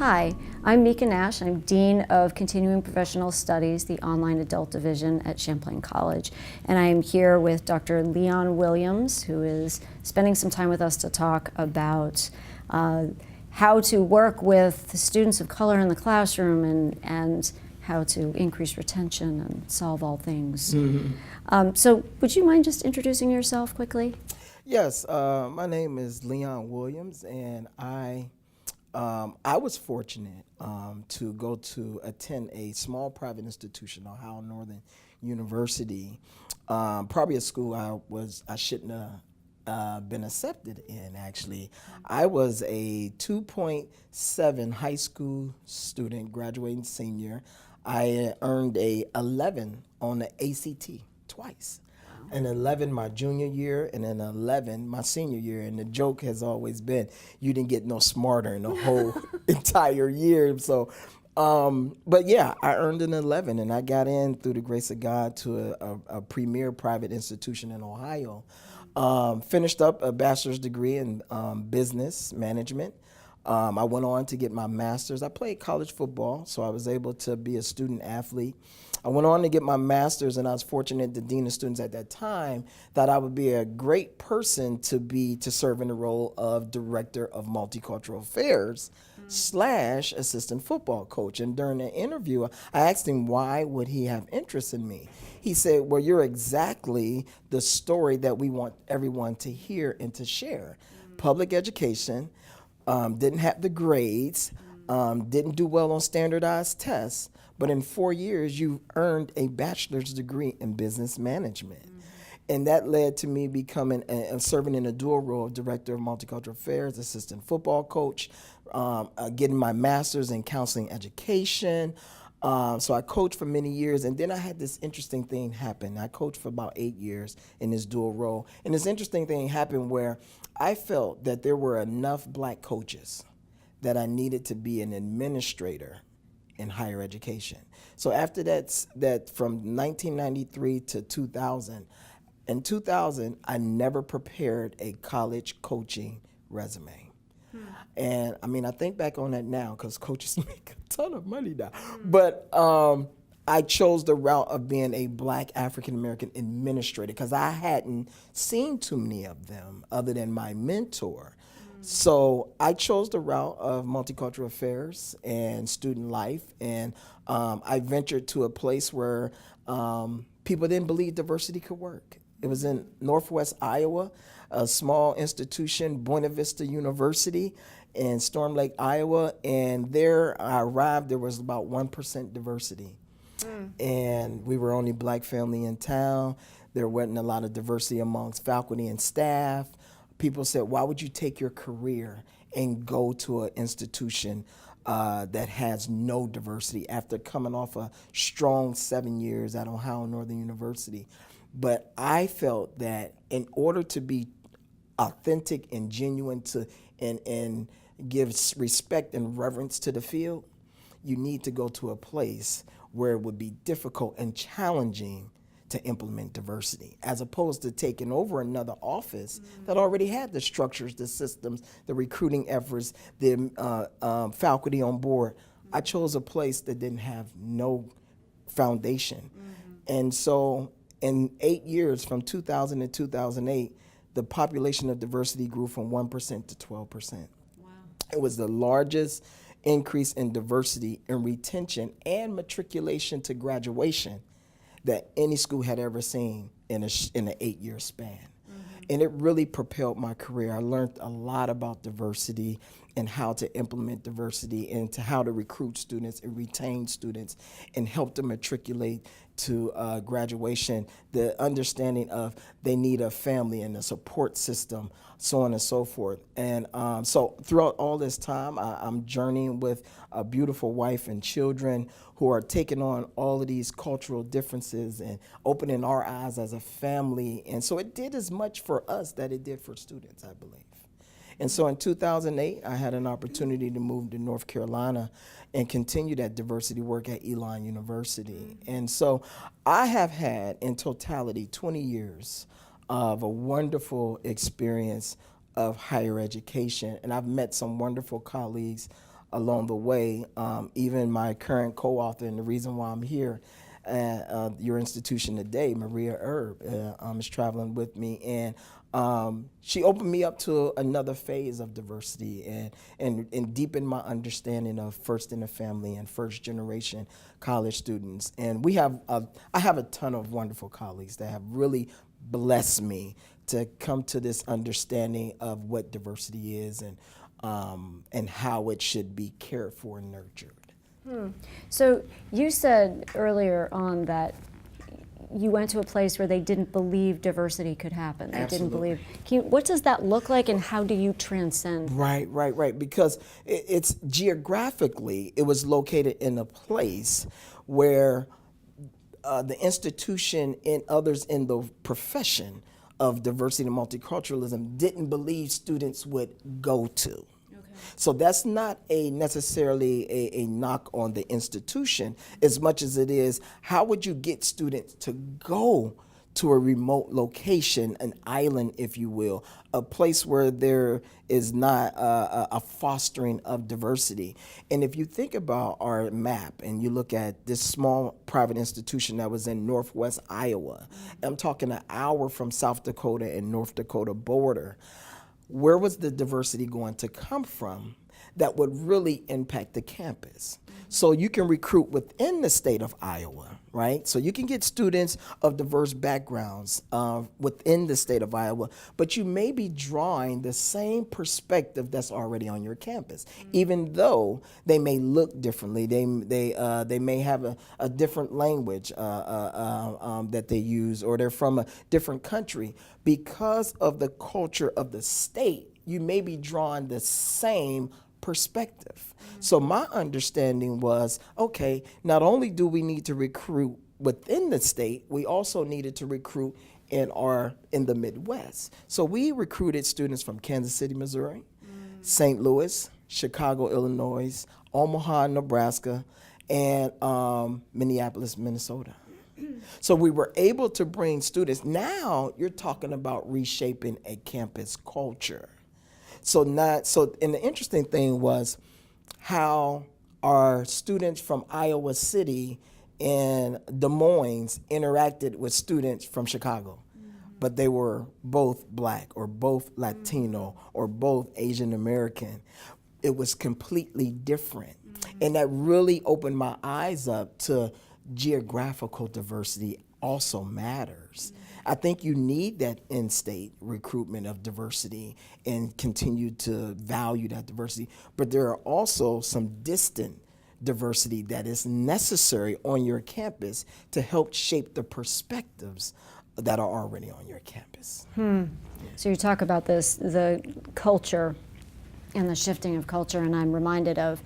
Hi, I'm Mika Nash. I'm Dean of Continuing Professional Studies, the Online Adult Division at Champlain College. And I'm here with Dr. Leon Williams, who is spending some time with us to talk about how to work with students of color in the classroom and how to increase retention and solve all things. So would you mind just introducing yourself quickly? Yes, my name is Leon Williams, and I was fortunate to go to attend a small private institution, Ohio Northern University, probably a school I shouldn't have been accepted in. Actually, I was a 2.7 high school student, graduating senior. I earned a 11 on the ACT twice. An 11 my junior year and an 11 my senior year. And the joke has always been, you didn't get no smarter in the whole entire year. So, but yeah, I earned an 11 and I got in through the grace of God to a premier private institution in Ohio. Finished up a bachelor's degree in business management. I went on to get my master's. I played college football, so I was able to be a student athlete. I went on to get my master's, and I was fortunate, the dean of students at that time, that I would be a great person to serve in the role of director of multicultural affairs / assistant football coach. And during the interview, I asked him why would he have interest in me. He said, well, you're exactly the story that we want everyone to hear and to share. Public education, didn't have the grades, didn't do well on standardized tests, but in 4 years, you earned a bachelor's degree in business management. And that led to me becoming serving in a dual role of director of multicultural affairs, assistant football coach, getting my master's in counseling education. So I coached for many years, and then I had this interesting thing happen. I coached for about 8 years in this dual role. And this interesting thing happened where I felt that there were enough black coaches that I needed to be an administrator in higher education. So after that from 1993 to 2000, in 2000, I never prepared a college coaching resume. And I mean, I think back on that now because coaches make a ton of money now. But I chose the route of being a black African-American administrator because I hadn't seen too many of them other than my mentor. So I chose the route of multicultural affairs and student life, and I ventured to a place where people didn't believe diversity could work. It was in Northwest Iowa, a small institution, Buena Vista University in Storm Lake, Iowa, and there I arrived, there was about 1% diversity. And we were only black family in town. There wasn't a lot of diversity amongst faculty and staff. People said, why would you take your career and go to an institution that has no diversity after coming off a strong 7 years at Ohio Northern University? But I felt that in order to be authentic and genuine and give respect and reverence to the field, you need to go to a place where it would be difficult and challenging to implement diversity, as opposed to taking over another office that already had the structures, the systems, the recruiting efforts, the faculty on board. I chose a place that didn't have no foundation. And so in 8 years, from 2000 to 2008, the population of diversity grew from 1% to 12%. Wow. It was the largest increase in diversity in retention and matriculation to graduation that any school had ever seen in an 8-year span. And it really propelled my career. I learned a lot about diversity and how to implement diversity and to how to recruit students and retain students and help them matriculate to graduation, the understanding of they need a family and a support system, so on and so forth. And so throughout all this time, I'm journeying with a beautiful wife and children who are taking on all of these cultural differences and opening our eyes as a family. And so it did as much for us that it did for students, I believe. And so in 2008, I had an opportunity to move to North Carolina and continue that diversity work at Elon University. And so I have had, in totality, 20 years of a wonderful experience of higher education. And I've met some wonderful colleagues along the way. Even my current co-author, and the reason why I'm here at your institution today, Maria Erb, is traveling with me, and she opened me up to another phase of diversity and deepened my understanding of first in the family and first generation college students. And I have a ton of wonderful colleagues that have really blessed me to come to this understanding of what diversity is and how it should be cared for and nurtured. So you said earlier on that you went to a place where they didn't believe diversity could happen. They Absolutely. didn't believe. What does that look like, and how do you transcend? Right. Because it's geographically, it was located in a place where the institution and others in the profession of diversity and multiculturalism didn't believe students would go to. So that's not necessarily a knock on the institution as much as it is how would you get students to go to a remote location, an island, if you will, a place where there is not a fostering of diversity. And if you think about our map and you look at this small private institution that was in northwest Iowa, I'm talking an hour from South Dakota and North Dakota border, where was the diversity going to come from that would really impact the campus? So you can recruit within the state of Iowa, right? So you can get students of diverse backgrounds within the state of Iowa, but you may be drawing the same perspective that's already on your campus, even though they may look differently. They may have a different language that they use, or they're from a different country. Because of the culture of the state, you may be drawing the same perspective. So my understanding was, okay, not only do we need to recruit within the state, we also needed to recruit in the Midwest. So we recruited students from Kansas City, Missouri, St. Louis, Chicago, Illinois, Omaha, Nebraska, and Minneapolis, Minnesota. So we were able to bring students. Now you're talking about reshaping a campus culture. And the interesting thing was how our students from Iowa City and Des Moines interacted with students from Chicago. But they were both Black or both Latino or both Asian American. It was completely different. And that really opened my eyes up to geographical diversity also matters. I think you need that in-state recruitment of diversity and continue to value that diversity. But there are also some distant diversity that is necessary on your campus to help shape the perspectives that are already on your campus. So you talk about this, the culture and the shifting of culture, and I'm reminded of,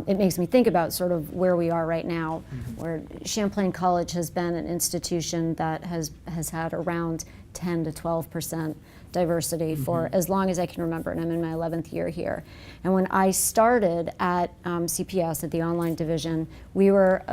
it makes me think about sort of where we are right now, where Champlain College has been an institution that has had around 10 to 12% diversity for as long as I can remember, and I'm in my 11th year here. And when I started at CPS, at the online division, we were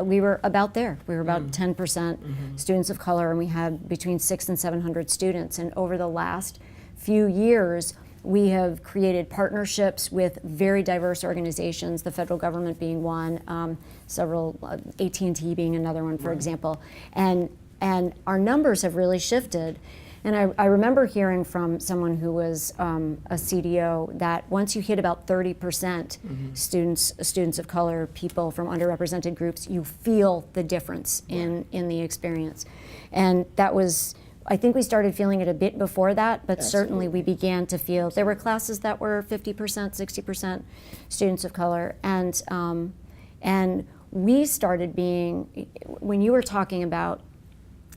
about there. We were about 10% students of color, and we had between 600 and 700 students. And over the last few years, we have created partnerships with very diverse organizations, the federal government being one, several, AT&T being another one, for example. And our numbers have really shifted. And I remember hearing from someone who was a CDO that once you hit about 30% students of color, people from underrepresented groups, you feel the difference in the experience. And that was, I think we started feeling it a bit before that, but certainly we began to feel, there were classes that were 50%, 60% students of color. And we started being, when you were talking about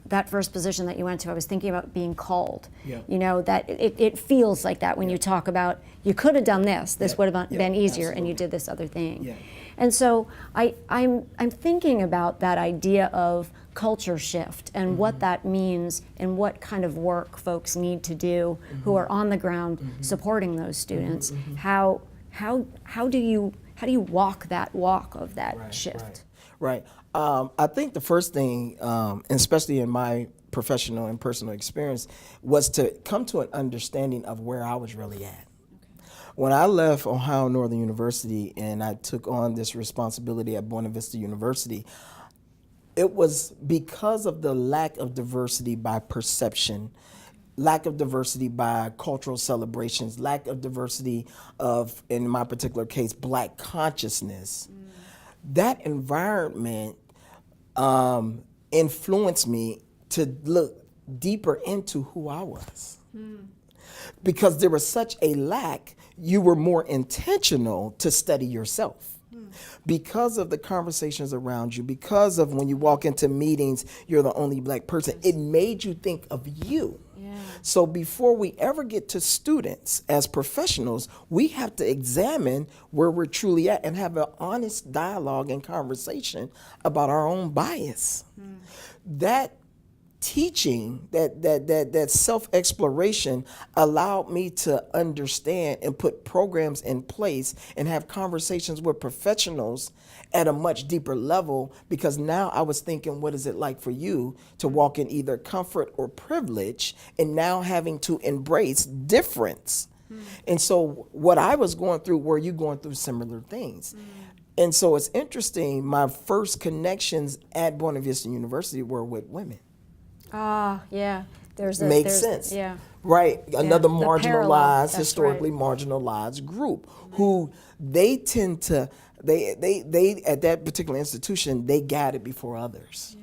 that first position that you went to, I was thinking about being called. Yeah. You know, that it feels like that when you talk about, you could have done this would have been easier, and you did this other thing. Yeah. And so I'm thinking about that idea of culture shift and what that means and what kind of work folks need to do who are on the ground supporting those students. How do you walk that walk of that shift? Right. I think the first thing, and especially in my professional and personal experience, was to come to an understanding of where I was really at. when I left Ohio Northern University and I took on this responsibility at Buena Vista University, it was because of the lack of diversity by perception, lack of diversity by cultural celebrations, lack of diversity of, in my particular case, Black consciousness. That environment influenced me to look deeper into who I was. Because there was such a lack, you were more intentional to study yourself. Because of the conversations around you, because of when you walk into meetings, you're the only Black person, it made you think of you. So before we ever get to students as professionals, we have to examine where we're truly at and have an honest dialogue and conversation about our own bias. That teaching, that self-exploration allowed me to understand and put programs in place and have conversations with professionals at a much deeper level, because now I was thinking, what is it like for you to walk in either comfort or privilege, and now having to embrace difference. And so what I was going through, were you going through similar things? And so it's interesting, my first connections at Buena Vista University were with women. Yeah. Makes sense. Yeah. Right. Another The parallel, marginalized, that's historically right. marginalized group who they tend to, they at that particular institution, they got it before others.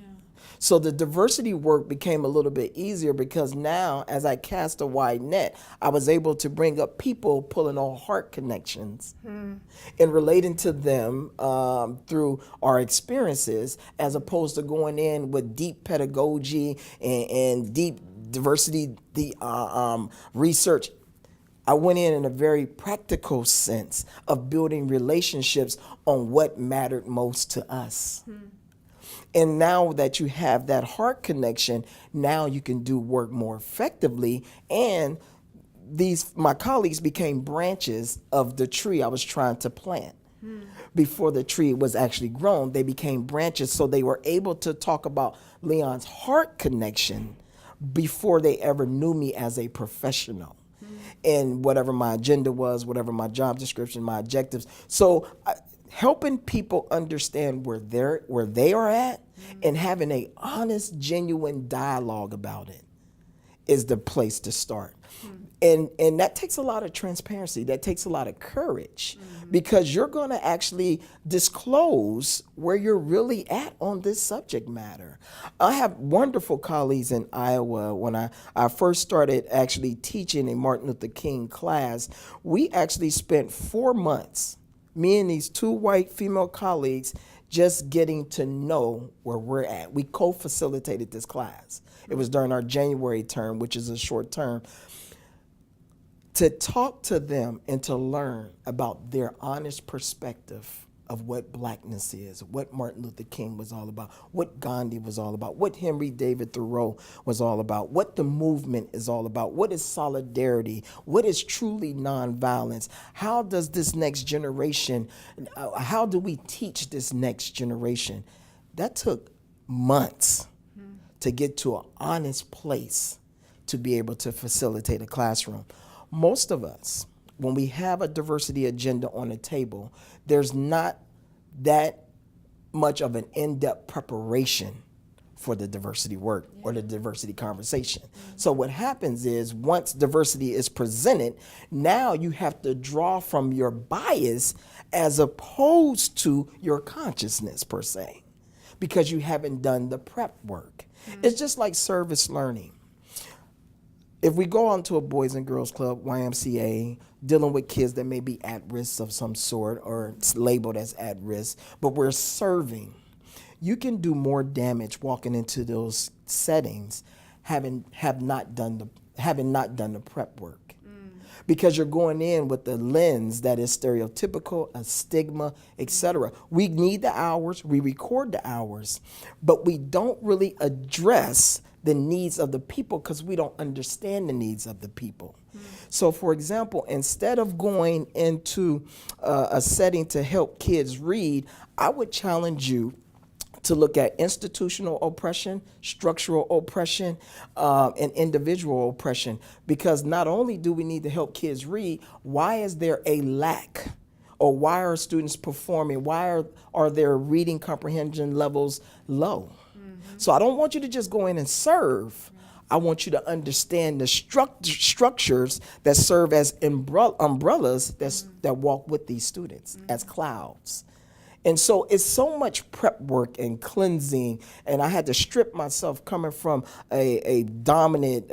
So the diversity work became a little bit easier, because now as I cast a wide net, I was able to bring up people pulling on heart connections and relating to them through our experiences, as opposed to going in with deep pedagogy and deep diversity research. I went in a very practical sense of building relationships on what mattered most to us. And now that you have that heart connection, now you can do work more effectively. And my colleagues became branches of the tree I was trying to plant. Before the tree was actually grown, they became branches, so they were able to talk about Leon's heart connection before they ever knew me as a professional. And whatever my agenda was, whatever my job description, my objectives. So helping people understand where they are at and having a honest, genuine dialogue about it is the place to start. And that takes a lot of transparency. That takes a lot of courage, because you're going to actually disclose where you're really at on this subject matter. I have wonderful colleagues in Iowa. When I first started actually teaching a Martin Luther King class, we actually spent 4 months, me and these 2 white female colleagues, just getting to know where we're at. We co-facilitated this class. It was during our January term, which is a short term, to talk to them and to learn about their honest perspective of what Blackness is, what Martin Luther King was all about, what Gandhi was all about, what Henry David Thoreau was all about, what the movement is all about, what is solidarity, what is truly nonviolence, how does this next generation, how do we teach this next generation? That took months to get to an honest place to be able to facilitate a classroom. Most of us, when we have a diversity agenda on the table, there's not that much of an in-depth preparation for the diversity work or the diversity conversation. So what happens is, once diversity is presented, now you have to draw from your bias as opposed to your consciousness per se, because you haven't done the prep work. It's just like service learning. If we go onto a Boys and Girls Club, YMCA, dealing with kids that may be at risk of some sort or it's labeled as at risk, but we're serving, you can do more damage walking into those settings having not done the prep work. Because you're going in with the lens that is stereotypical, a stigma, etc. We need the hours, we record the hours, but we don't really address the needs of the people because we don't understand the needs of the people. So for example, instead of going into a setting to help kids read, I would challenge you to look at institutional oppression, structural oppression, and individual oppression. Because not only do we need to help kids read, why is there a lack? Or why are students performing? Why are their reading comprehension levels low? So I don't want you to just go in and serve. I want you to understand the structures that serve as umbrellas that walk with these students as clouds. And so it's so much prep work and cleansing, and I had to strip myself coming from a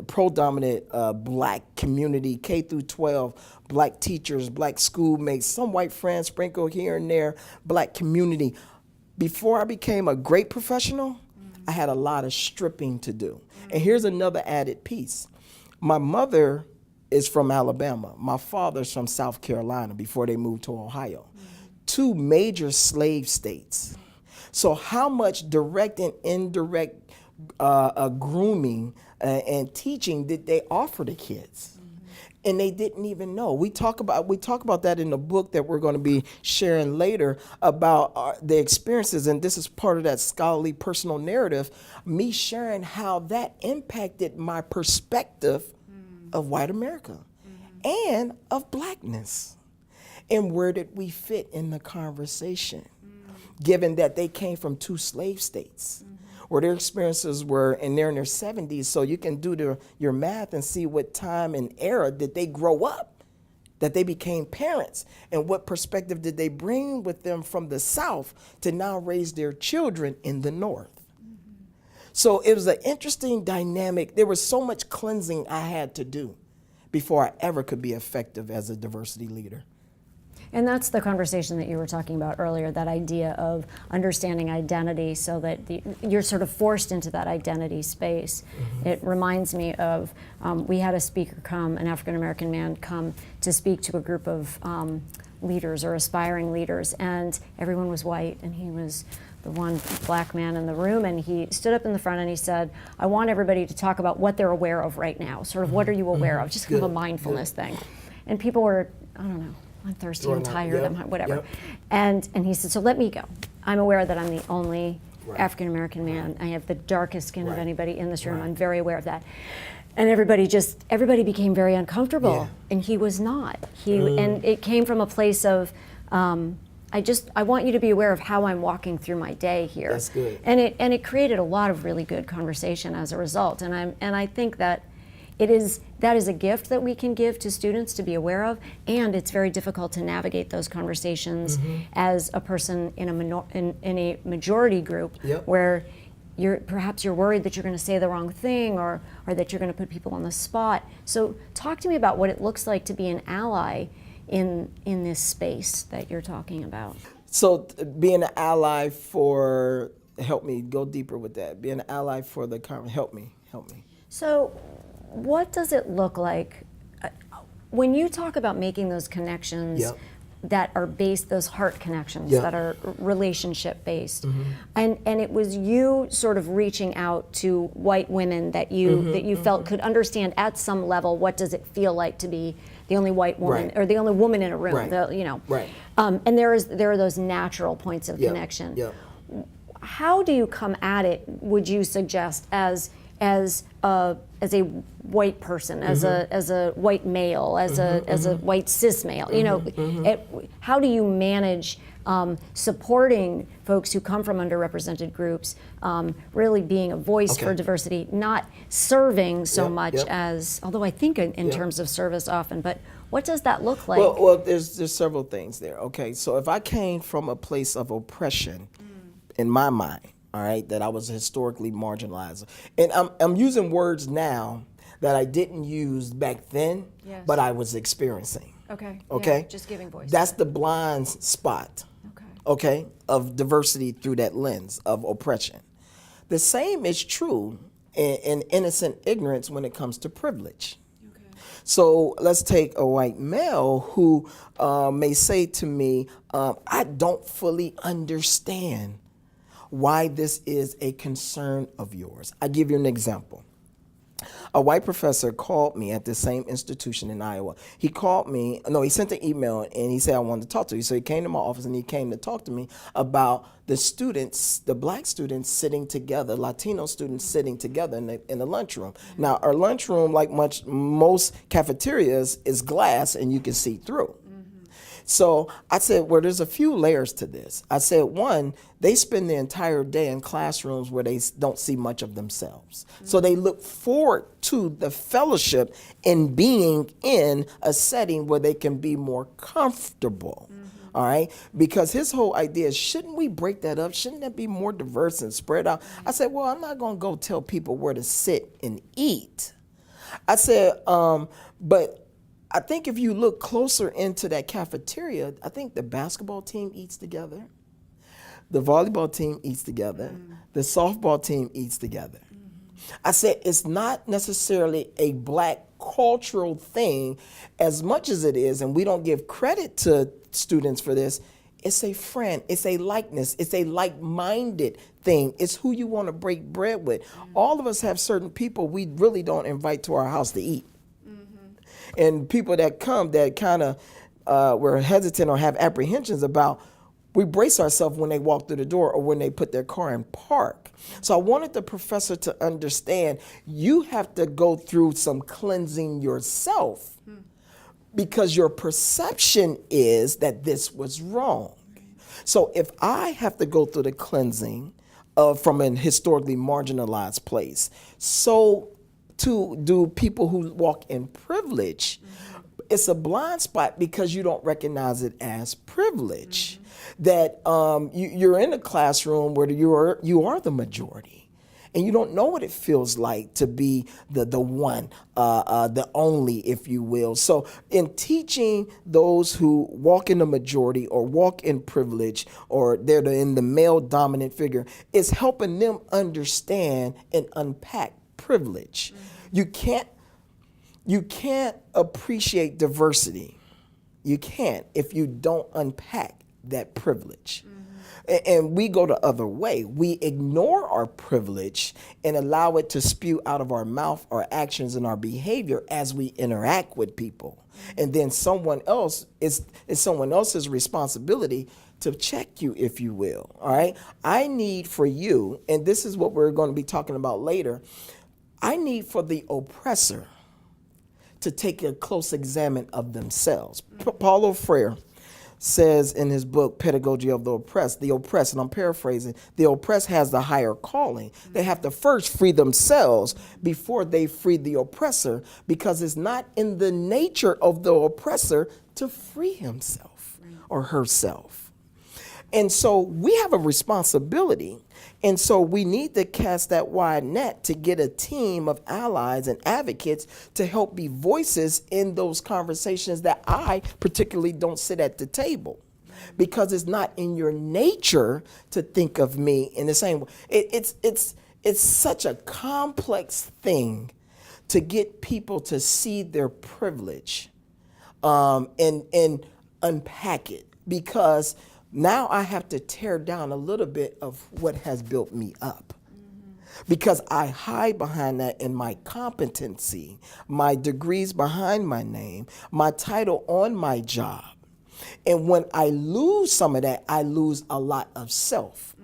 pro-dominant black community, K through 12, black teachers, black schoolmates, some white friends sprinkled here and there, black community. Before I became a great professional, I had a lot of stripping to do. And here's another added piece. My mother is from Alabama. My father's from South Carolina before they moved to Ohio. Two major slave states. So how much direct and indirect grooming and teaching did they offer the kids? And they didn't even know. We talk about that in the book that we're going to be sharing later about the experiences, and this is part of that scholarly personal narrative, me sharing how that impacted my perspective of white America and of blackness. And where did we fit in the conversation, given that they came from two slave states? Where their experiences were, and they're in their 70s, so you can do your math and see what time and era did they grow up, that they became parents, and what perspective did they bring with them from the South to now raise their children in the North. So it was an interesting dynamic. There was so much cleansing I had to do before I ever could be effective as a diversity leader. And that's the conversation that you were talking about earlier, that idea of understanding identity so that you're sort of forced into that identity space. It reminds me of, we had a speaker come, an African-American man come to speak to a group of leaders or aspiring leaders, and everyone was white, and he was the one black man in the room, and he stood up in the front and he said, I want everybody to talk about what they're aware of right now, sort of what are you aware of, just kind of a mindfulness thing. And people were, I don't know, I'm thirsty, I'm tired, I'm whatever. And he said, so let me go. I'm aware that I'm the only African-American man. I have the darkest skin of anybody in this room. I'm very aware of that. And everybody became very uncomfortable, and he was not. And it came from a place of, I want you to be aware of how I'm walking through my day here. That's good. And it created a lot of really good conversation as a result. And I think that that is a gift that we can give to students to be aware of, and it's very difficult to navigate those conversations as a person in a majority group where perhaps you're worried that you're going to say the wrong thing or that you're going to put people on the spot. So talk to me about what it looks like to be an ally in this space that you're talking about. So being an ally for, help me go deeper with that. Being an ally for the help me. So what does it look like when you talk about making those connections that are based, those heart connections that are relationship based, and it was you sort of reaching out to white women that you felt could understand at some level what does it feel like to be the only white woman or the only woman in a room, and there are those natural points of connection. How do you come at it, would you suggest, as a white person, as a white male, as a white cis male? How do you manage supporting folks who come from underrepresented groups, really being a voice for diversity, not serving so much as, although I think in terms of service often, but what does that look like? Well, there's several things there. Okay, so if I came from a place of oppression in my mind, all right, that I was historically marginalized. And I'm using words now that I didn't use back then, but I was experiencing. Okay. Okay? Yeah, just giving voice. That's the blind spot, okay, of diversity through that lens of oppression. The same is true in innocent ignorance when it comes to privilege. So let's take a white male who may say to me, I don't fully understand why this is a concern of yours. I give you an example. A white professor called me at the same institution in Iowa. He called me, no, he sent an email and he said, I wanted to talk to you. So he came to my office and he came to talk to me about the students, the black students sitting together, Latino students sitting together in the lunchroom. Now, our lunchroom, like most cafeterias, is glass and you can see through. So I said, well, there's a few layers to this. I said, one, they spend the entire day in classrooms where they don't see much of themselves. So they look forward to the fellowship and being in a setting where they can be more comfortable. All right, because his whole idea is, shouldn't we break that up? Shouldn't that be more diverse and spread out? I said, well, I'm not going to go tell people where to sit and eat. I said, but I think if you look closer into that cafeteria, I think the basketball team eats together, the volleyball team eats together, the softball team eats together. I said, it's not necessarily a black cultural thing as much as it is, and we don't give credit to students for this. It's a friend, it's a likeness, it's a like-minded thing. It's who you want to break bread with. All of us have certain people we really don't invite to our house to eat. And people that come that kind of we're hesitant or have apprehensions about, we brace ourselves when they walk through the door or when they put their car in park. So I wanted the professor to understand you have to go through some cleansing yourself because your perception is that this was wrong. So if I have to go through the cleansing from an historically marginalized place, so too do people who walk in privilege. It's a blind spot because you don't recognize it as privilege. That you're in a classroom where you are the majority, and you don't know what it feels like to be the one, the only, if you will. So in teaching those who walk in the majority or walk in privilege or they're in the male dominant figure, it's helping them understand and unpack privilege. You can't appreciate diversity. You can't if you don't unpack that privilege. And we go the other way. We ignore our privilege and allow it to spew out of our mouth, our actions, and our behavior as we interact with people. And then someone else it's someone else's responsibility to check you, if you will. All right. I need for you, and this is what we're going to be talking about later. I need for the oppressor to take a close examine of themselves. Paulo Freire says in his book, Pedagogy of the Oppressed, and I'm paraphrasing, the oppressed has the higher calling. They have to first free themselves before they free the oppressor, because it's not in the nature of the oppressor to free himself or herself. And so we have a responsibility. And so we need to cast that wide net to get a team of allies and advocates to help be voices in those conversations that I particularly don't sit at the table, because it's not in your nature to think of me in the same way. It's such a complex thing to get people to see their privilege and unpack it, because now I have to tear down a little bit of what has built me up, because I hide behind that in my competency, my degrees behind my name, my title on my job. And when I lose some of that, I lose a lot of self.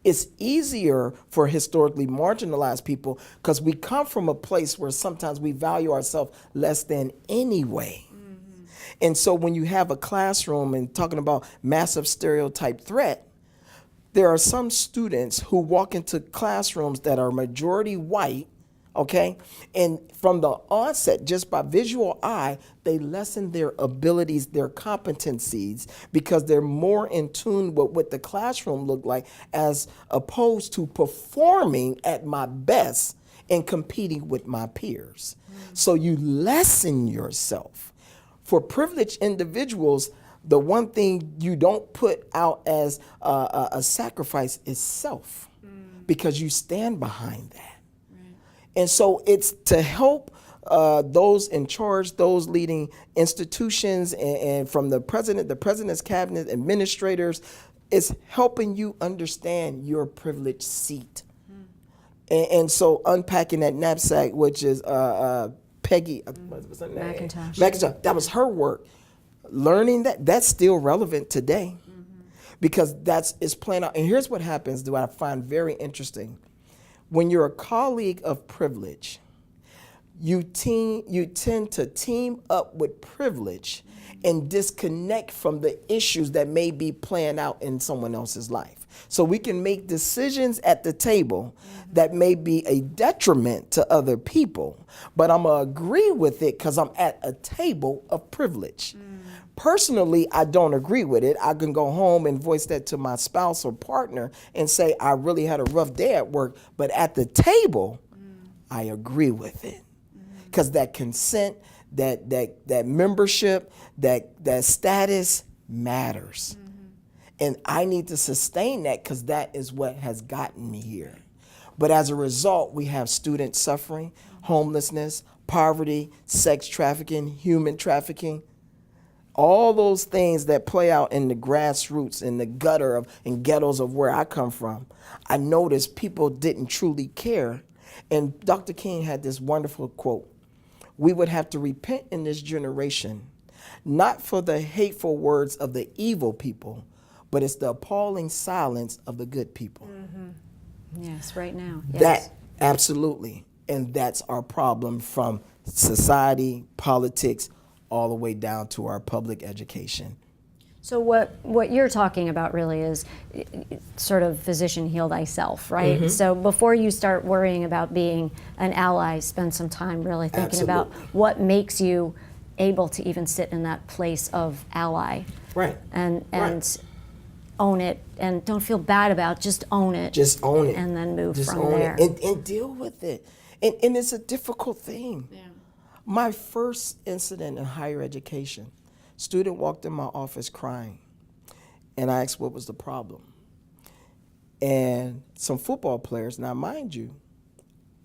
It's easier for historically marginalized people because we come from a place where sometimes we value ourselves less than anyway. And so when you have a classroom and talking about massive stereotype threat, there are some students who walk into classrooms that are majority white, okay? And from the onset, just by visual eye, they lessen their abilities, their competencies, because they're more in tune with what the classroom looked like as opposed to performing at my best and competing with my peers. So you lessen yourself. For privileged individuals, the one thing you don't put out as a sacrifice is self, because you stand behind that. Right. And so it's to help those in charge, those leading institutions, and from the president's cabinet, administrators, it's helping you understand your privileged seat. And so unpacking that knapsack, which is Peggy, what's her name? McIntosh. That was her work. Learning that's still relevant today, because it's playing out. And here's what happens, that I find very interesting. When you're a colleague of privilege, you tend to team up with privilege and disconnect from the issues that may be playing out in someone else's life. So we can make decisions at the table that may be a detriment to other people, but I'm going to agree with it because I'm at a table of privilege. Personally, I don't agree with it. I can go home and voice that to my spouse or partner and say, I really had a rough day at work, but at the table, I agree with it. Because that consent, that membership, that status matters. And I need to sustain that, because that is what has gotten me here. But as a result, we have student suffering, homelessness, poverty, sex trafficking, human trafficking. All those things that play out in the grassroots, in the gutter and ghettos of where I come from. I noticed people didn't truly care. And Dr. King had this wonderful quote: we would have to repent in this generation, not for the hateful words of the evil people, but it's the appalling silence of the good people. Yes, right now. Yes. That, absolutely. And that's our problem, from society, politics, all the way down to our public education. So what you're talking about really is sort of physician heal thyself, right? So before you start worrying about being an ally, spend some time really thinking about what makes you able to even sit in that place of ally. Right. And own it, and don't feel bad about it, just own it. Just own it. And then move just from own there. It. And deal with it. And it's a difficult thing. Yeah. My first incident in higher education, student walked in my office crying, and I asked what was the problem. And some football players, now mind you,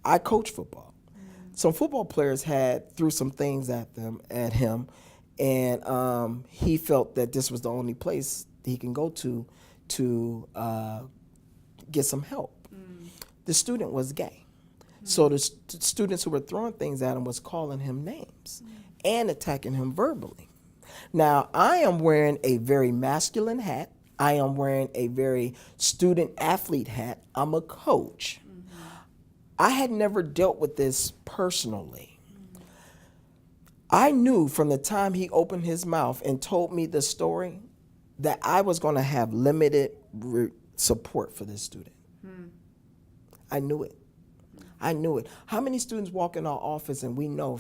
I coach football. Some football players threw some things at him, and he felt that this was the only place he can go to get some help. The student was gay. So the students who were throwing things at him was calling him names and attacking him verbally. Now, I am wearing a very masculine hat. I am wearing a very student athlete hat. I'm a coach. I had never dealt with this personally. I knew from the time he opened his mouth and told me the story that I was going to have limited support for this student. I knew it. I knew it. How many students walk in our office and we know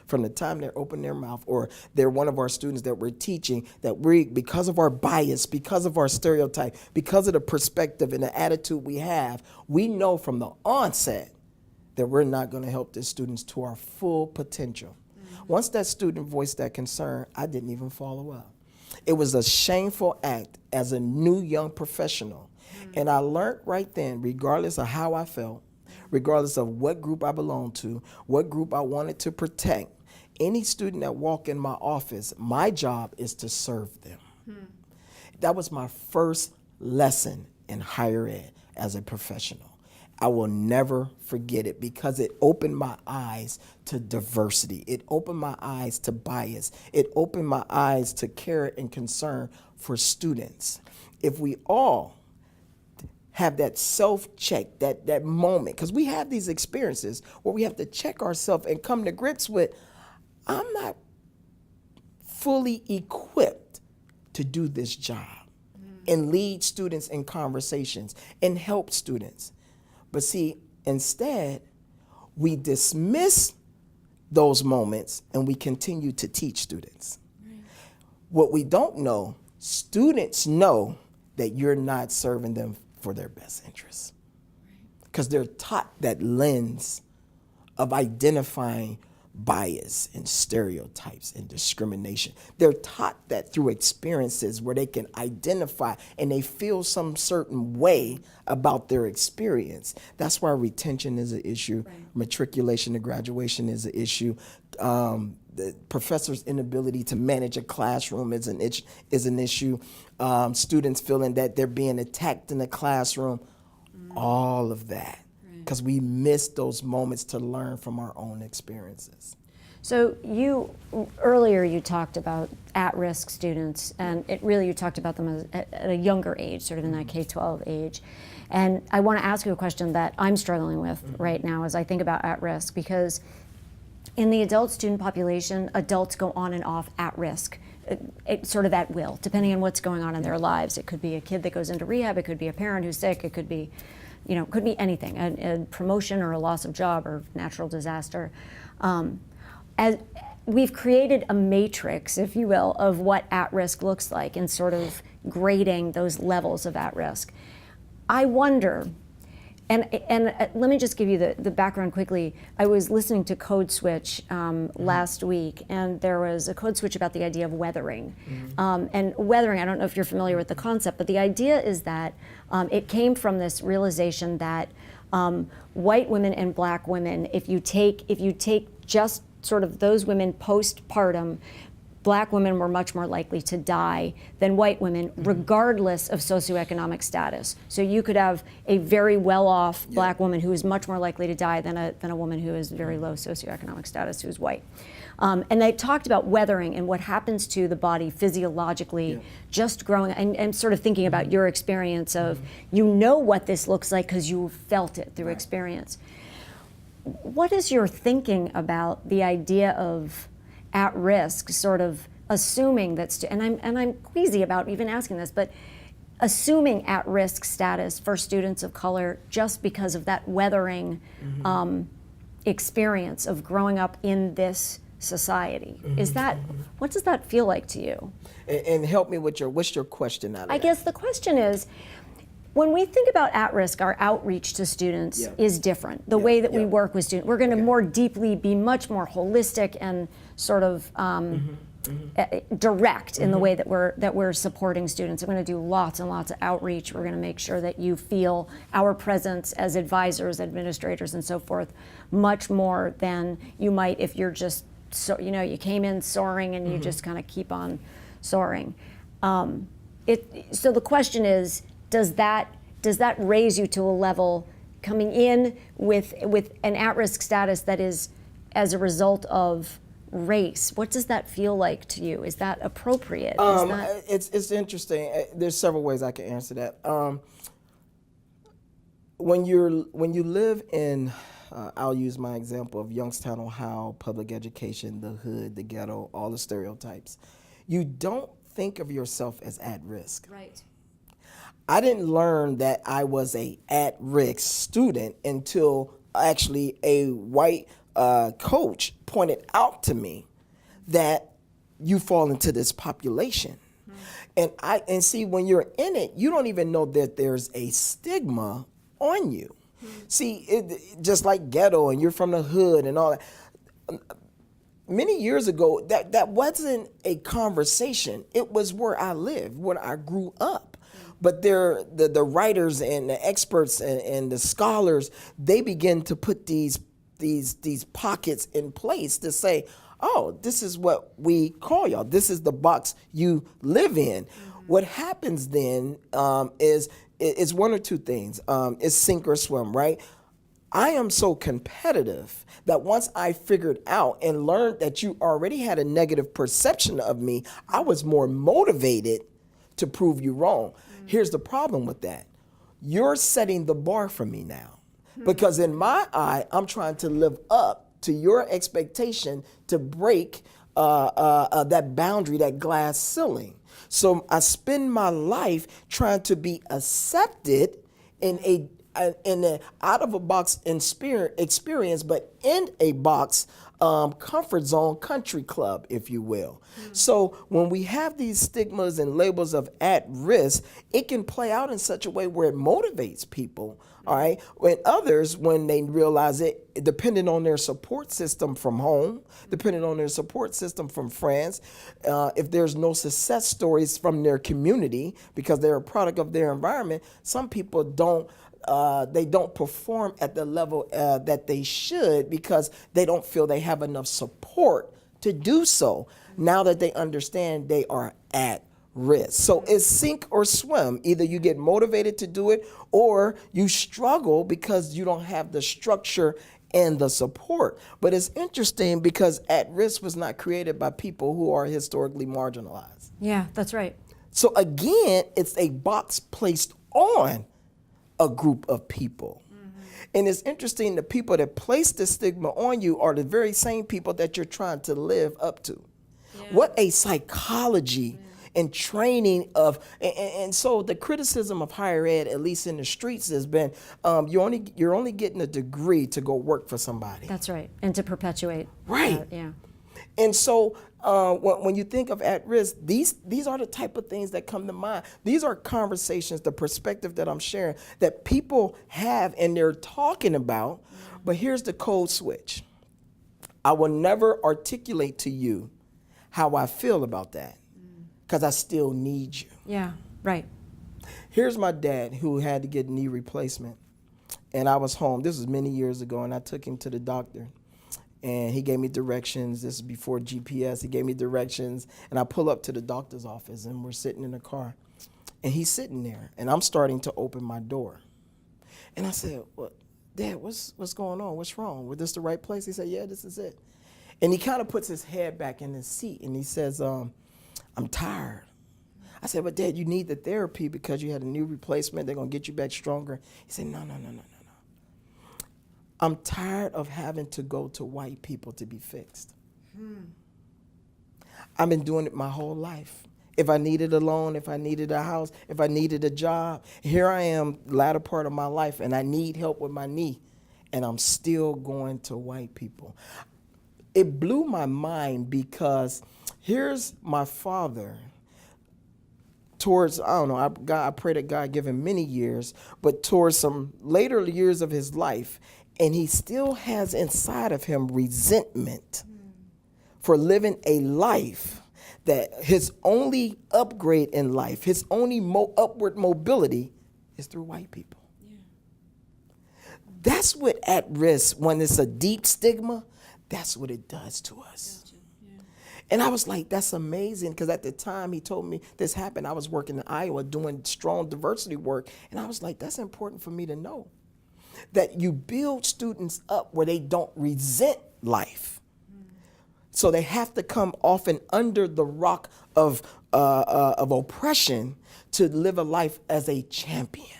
from the time they open their mouth, or they're one of our students that we're teaching, that because of our bias, because of our stereotype, because of the perspective and the attitude we have, we know from the onset that we're not going to help the students to our full potential. Once that student voiced that concern, I didn't even follow up. It was a shameful act as a new young professional. And I learned right then, regardless of how I felt, regardless of what group I belonged to, what group I wanted to protect, any student that walked in my office, my job is to serve them. That was my first lesson in higher ed as a professional. I will never forget it, because it opened my eyes to diversity. It opened my eyes to bias. It opened my eyes to care and concern for students. If we all have that self-check, that moment, because we have these experiences where we have to check ourselves and come to grips with, I'm not fully equipped to do this job and lead students in conversations and help students. But see, instead, we dismiss those moments and we continue to teach students. What we don't know, students know that you're not serving them for their best interests, because they're taught that lens of identifying bias and stereotypes and discrimination. They're taught that through experiences where they can identify and they feel some certain way about their experience. That's why retention is an issue. Matriculation to graduation is an issue. The professor's inability to manage a classroom is an issue. Students feeling that they're being attacked in the classroom. All of that because we miss those moments to learn from our own experiences. So earlier you talked about at-risk students, and you talked about them at a younger age, sort of in that K-12 age. And I want to ask you a question that I'm struggling with right now as I think about at-risk, because in the adult student population, adults go on and off at risk, sort of at will, depending on what's going on in their lives. It could be a kid that goes into rehab, it could be a parent who's sick, it could be, could be anything, a promotion or a loss of job or natural disaster. As we've created a matrix, if you will, of what at-risk looks like and sort of grading those levels of at-risk. I wonder, and let me just give you the background quickly. I was listening to Code Switch last week, and there was a code switch about the idea of weathering. And weathering, I don't know if you're familiar with the concept, but the idea is that it came from this realization that white women and black women, if you take just sort of those women postpartum, black women were much more likely to die than white women, regardless of socioeconomic status. So you could have a very well-off black woman who is much more likely to die than a woman who is very low socioeconomic status, who's white. And they talked about weathering and what happens to the body physiologically just growing. And sort of thinking about your experience of, what this looks like because you felt it through experience. What is your thinking about the idea of at risk, sort of assuming that, and I'm queasy about even asking this, but assuming at risk status for students of color just because of that weathering experience of growing up in this society? Is that, what does that feel like to you? And help me with what's your question out of I guess the question is, when we think about at-risk, our outreach to students is different. The way that we work with students, we're going to more deeply be much more holistic and sort of direct in the way that we're supporting students. We're going to do lots and lots of outreach. We're going to make sure that you feel our presence as advisors, administrators, and so forth, much more than you might if you're just you came in soaring and you just kind of keep on soaring. So the question is, does that raise you to a level coming in with an at-risk status that is as a result of race? What does that feel like to you? Is that appropriate? It's interesting. There's several ways I can answer that. When you live in, I'll use my example of Youngstown, Ohio, public education, the hood, the ghetto, all the stereotypes. You don't think of yourself as at risk. Right. I didn't learn that I was a at-risk student until actually a white coach pointed out to me that you fall into this population. And see, when you're in it, you don't even know that there's a stigma on you. See, just like ghetto and you're from the hood and all that. Many years ago, that wasn't a conversation. It was where I lived, where I grew up. But the writers and the experts and the scholars, they begin to put these pockets in place to say, oh, this is what we call y'all. This is the box you live in. What happens then is one or two things. It's sink or swim, right? I am so competitive that once I figured out and learned that you already had a negative perception of me, I was more motivated to prove you wrong. Here's the problem with that. You're setting the bar for me now. Because in my eye, I'm trying to live up to your expectation to break that boundary, that glass ceiling. So I spend my life trying to be accepted in an out of a box experience, but in a box comfort zone country club, if you will. So when we have these stigmas and labels of at risk, it can play out in such a way where it motivates people. All right. When others, when they realize it, depending on their support system from home, depending on their support system from friends, if there's no success stories from their community because they're a product of their environment, some people don't perform at the level that they should because they don't feel they have enough support to do so. Now that they understand they are at risk. So it's sink or swim. Either you get motivated to do it or you struggle because you don't have the structure and the support. But it's interesting because at risk was not created by people who are historically marginalized. Yeah, that's right. So again, it's a box placed on a group of people. And it's interesting, the people that place the stigma on you are the very same people that you're trying to live up to. Yeah. What a psychology and training of, and so the criticism of higher ed, at least in the streets, has been you're only getting a degree to go work for somebody. That's right, and to perpetuate. Right. Yeah. And so when you think of at risk, these are the type of things that come to mind. These are conversations, the perspective that I'm sharing, that people have and they're talking about. But here's the code switch. I will never articulate to you how I feel about that because I still need you. Yeah, right. Here's my dad who had to get knee replacement. And I was home. This was many years ago, and I took him to the doctor. And he gave me directions. This is before GPS. He gave me directions. And I pull up to the doctor's office, and we're sitting in the car. And he's sitting there, and I'm starting to open my door. And I said, well, Dad, what's going on? What's wrong? Was this the right place? He said, yeah, this is it. And he kind of puts his head back in his seat, and he says, I'm tired. I said, but Dad, you need the therapy because you had a knee replacement. They're going to get you back stronger. He said, no. I'm tired of having to go to white people to be fixed. I've been doing it my whole life. If I needed a loan, if I needed a house, if I needed a job, here I am, latter part of my life, and I need help with my knee, and I'm still going to white people. It blew my mind because here's my father towards, I don't know, I pray that God give him many years, but towards some later years of his life, and he still has inside of him resentment for living a life that his only upgrade in life, his only upward mobility is through white people. Yeah. That's what at risk, when it's a deep stigma, that's what it does to us. Gotcha. Yeah. And I was like, that's amazing, because at the time he told me this happened, I was working in Iowa doing strong diversity work, and I was like, that's important for me to know. That you build students up where they don't resent life. So they have to come often under the rock of oppression to live a life as a champion.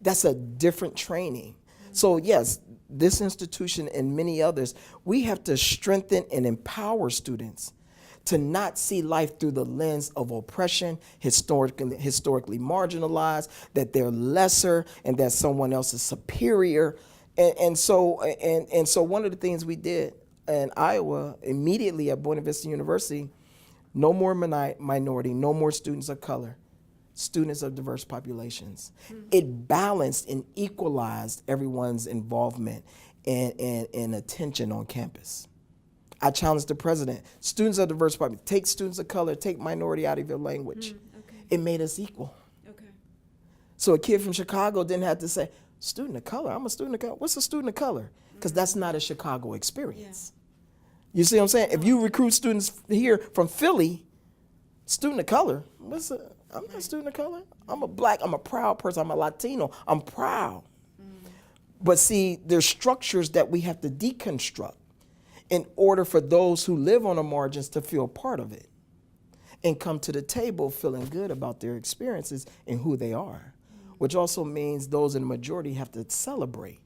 That's a different training. So yes, this institution and many others, we have to strengthen and empower students to not see life through the lens of oppression, historically marginalized, that they're lesser and that someone else is superior. And so one of the things we did in Iowa, immediately at Buena Vista University, no more minority, no more students of color, students of diverse populations. It balanced and equalized everyone's involvement and attention on campus. I challenged the president, students of diverse populations, take students of color, take minority out of your language. Okay. It made us equal. Okay. So a kid from Chicago didn't have to say, student of color, I'm a student of color. What's a student of color? Because that's not a Chicago experience. Yeah. You see what I'm saying? If you recruit students here from Philly, student of color, I'm not a student of color. I'm a black, I'm a proud person, I'm a Latino, I'm proud. But see, there's structures that we have to deconstruct in order for those who live on the margins to feel part of it and come to the table feeling good about their experiences and who they are, which also means those in the majority have to celebrate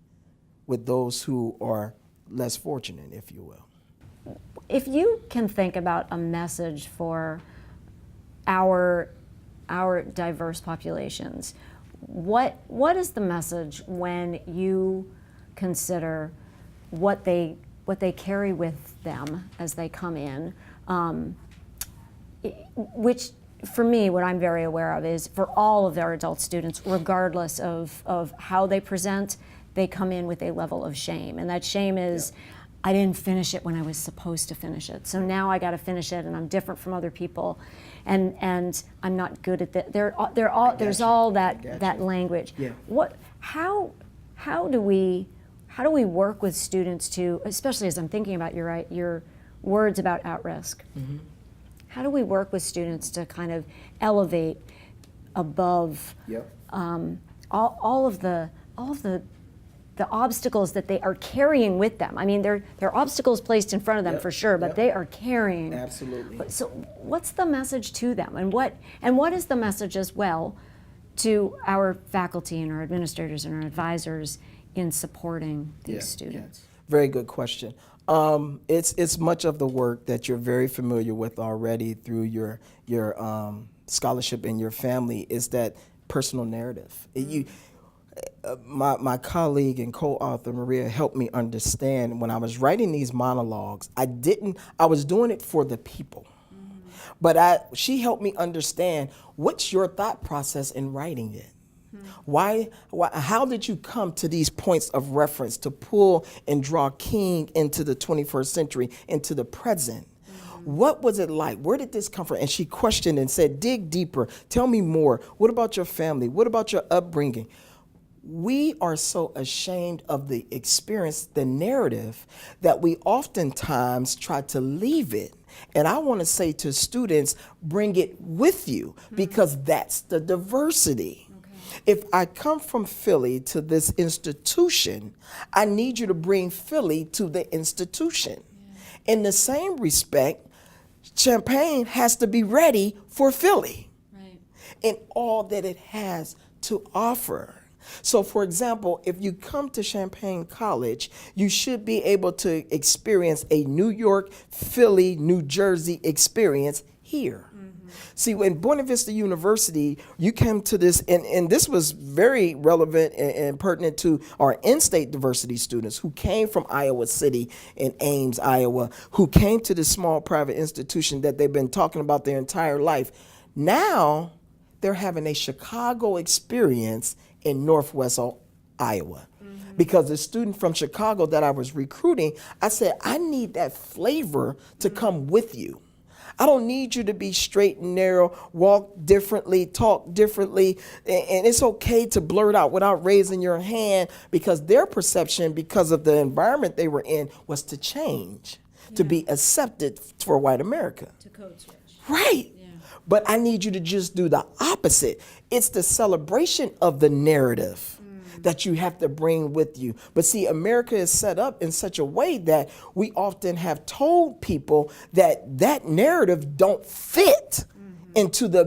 with those who are less fortunate, if you will. If you can think about a message for our diverse populations, what is the message when you consider what they carry with them as they come in, which for me, what I'm very aware of is for all of our adult students, regardless of how they present, they come in with a level of shame. And that shame is, I didn't finish it when I was supposed to finish it. So now I got to finish it, and I'm different from other people, and I'm not good at that. There's all that language. Yeah. How do we work with students to, especially as I'm thinking about your words about at risk, how do we work with students to kind of elevate above Yep. all of the obstacles that they are carrying with them? I mean, there are obstacles placed in front of them Yep. for sure, but Yep. they are carrying. Absolutely. So what's the message to them, and what is the message as well to our faculty and our administrators and our advisors in supporting these students? Very good question. It's much of the work that you're very familiar with already through your scholarship and your family is that personal narrative. My colleague and co-author Maria helped me understand when I was writing these monologues. I was doing it for the people, but she helped me understand what's your thought process in writing it. Why, how did you come to these points of reference to pull and draw King into the 21st century, into the present? What was it like? Where did this come from? And she questioned and said, dig deeper. Tell me more. What about your family? What about your upbringing? We are so ashamed of the experience, the narrative, that we oftentimes try to leave it. And I want to say to students, bring it with you, because that's the diversity. If I come from Philly to this institution, I need you to bring Philly to the institution. Yeah. In the same respect, Champlain has to be ready for Philly, right, in all that it has to offer. So, for example, if you come to Champlain College, you should be able to experience a New York, Philly, New Jersey experience here. See, when Buena Vista University, you came to this, and this was very relevant and pertinent to our in-state diversity students who came from Iowa City and Ames, Iowa, who came to this small private institution that they've been talking about their entire life. Now, they're having a Chicago experience in Northwest Iowa. Because the student from Chicago that I was recruiting, I said, I need that flavor to come with you. I don't need you to be straight and narrow, walk differently, talk differently, and it's okay to blurt out without raising your hand, because their perception, because of the environment they were in, was to change, to be accepted for white America. To code switch. Right. Yeah. But I need you to just do the opposite. It's the celebration of the narrative that you have to bring with you. But see, America is set up in such a way that we often have told people that that narrative don't fit into the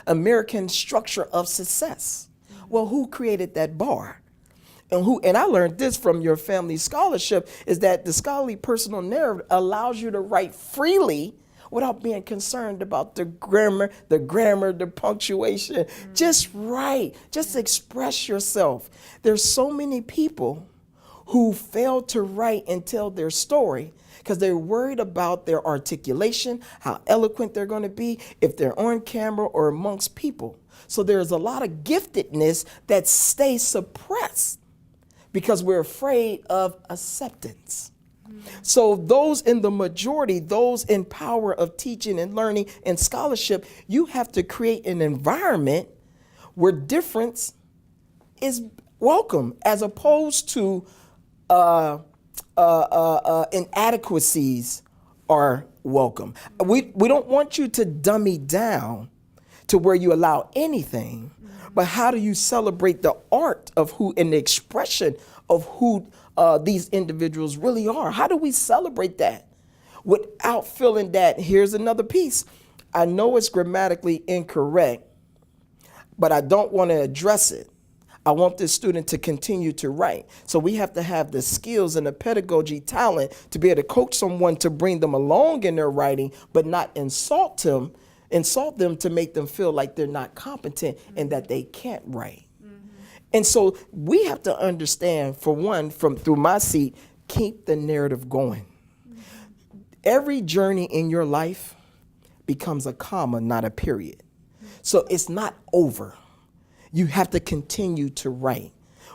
American structure of success. Well, who created that bar? And I learned this from your family scholarship, is that the scholarly personal narrative allows you to write freely without being concerned about the grammar, the punctuation. Just write, just express yourself. There's so many people who fail to write and tell their story because they're worried about their articulation, how eloquent they're going to be, if they're on camera or amongst people. So there's a lot of giftedness that stays suppressed because we're afraid of acceptance. So those in the majority, those in power of teaching and learning and scholarship, you have to create an environment where difference is welcome, as opposed to inadequacies are welcome. We don't want you to dummy down to where you allow anything, but how do you celebrate the art of who and the expression of who these individuals really are? How do we celebrate that without feeling that, here's another piece, I know it's grammatically incorrect, but I don't want to address it. I want this student to continue to write. So we have to have the skills and the pedagogy talent to be able to coach someone to bring them along in their writing, but not insult them to make them feel like they're not competent and that they can't write. And so we have to understand, for one, through my seat, keep the narrative going. Every journey in your life becomes a comma, not a period. So it's not over. You have to continue to write.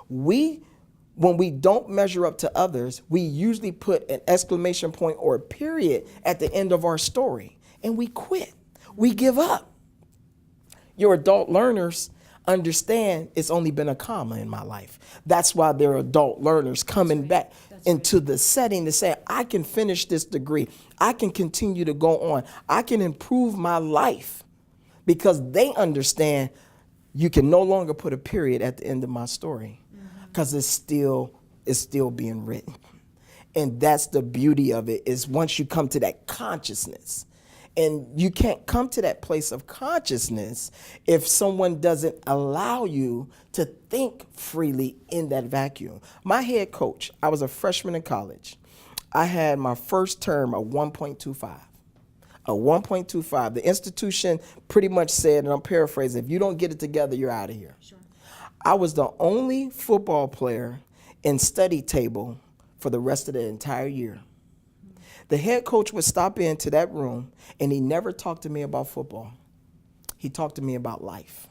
When we don't measure up to others, we usually put an exclamation point or a period at the end of our story, and we quit. We give up. Your adult learners understand it's only been a comma in my life. That's why they're adult learners coming back. into the setting to say, I can finish this degree. I can continue to go on. I can improve my life, because they understand you can no longer put a period at the end of my story, because it's still being written. And that's the beauty of it, is once you come to that consciousness. And you can't come to that place of consciousness if someone doesn't allow you to think freely in that vacuum. My head coach, I was a freshman in college. I had my first term a 1.25. A 1.25. The institution pretty much said, and I'm paraphrasing, if you don't get it together, you're out of here. Sure. I was the only football player in study table for the rest of the entire year. The head coach would stop into that room, and he never talked to me about football. He talked to me about life.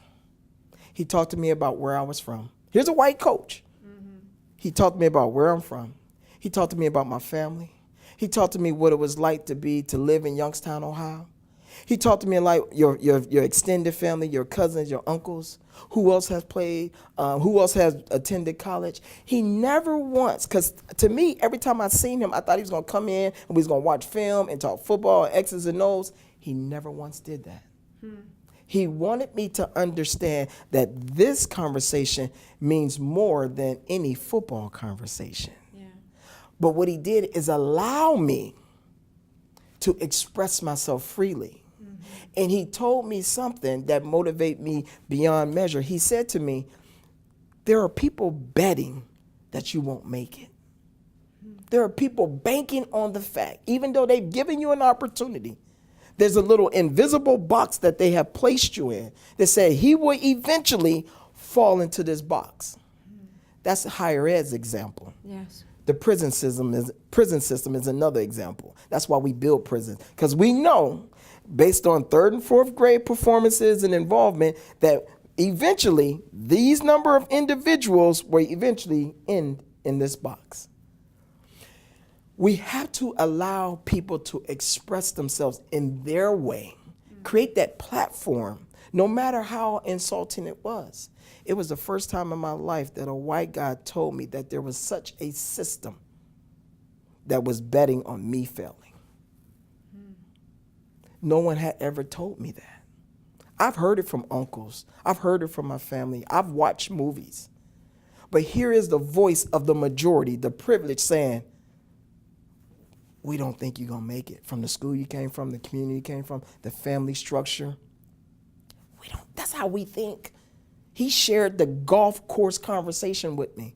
He talked to me about where I was from. Here's a white coach. He talked to me about where I'm from. He talked to me about my family. He talked to me what it was like to live in Youngstown, Ohio. He talked to me like your extended family, your cousins, your uncles, who else has played, who else has attended college. He never once, because to me, every time I seen him, I thought he was going to come in and we was going to watch film and talk football, X's and O's. He never once did that. He wanted me to understand that this conversation means more than any football conversation. Yeah. But what he did is allow me to express myself freely. And he told me something that motivated me beyond measure. He said to me, there are people betting that you won't make it. There are people banking on the fact, even though they've given you an opportunity, there's a little invisible box that they have placed you in that said he will eventually fall into this box. That's higher ed's example. Yes. The prison system is another example. That's why we build prisons, because we know, based on 3rd and 4th grade performances and involvement, that eventually these number of individuals will eventually end in this box. We have to allow people to express themselves in their way, create that platform, no matter how insulting it was. It was the first time in my life that a white guy told me that there was such a system that was betting on me failing. No one had ever told me that. I've heard it from uncles. I've heard it from my family. I've watched movies. But here is the voice of the majority, the privilege, saying, we don't think you're going to make it. From the school you came from, the community you came from, the family structure. That's how we think. He shared the golf course conversation with me.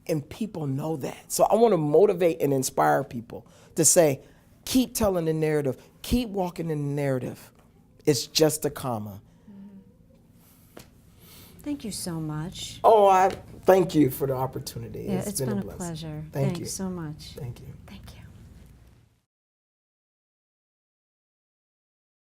And people know that. So I want to motivate and inspire people to say, keep telling the narrative, keep walking in the narrative. It's just a comma. Thank you so much. Oh, I thank you for the opportunity. Yeah, it's been a blessing. pleasure. Thank Thanks you so much. Thank you. Thank you.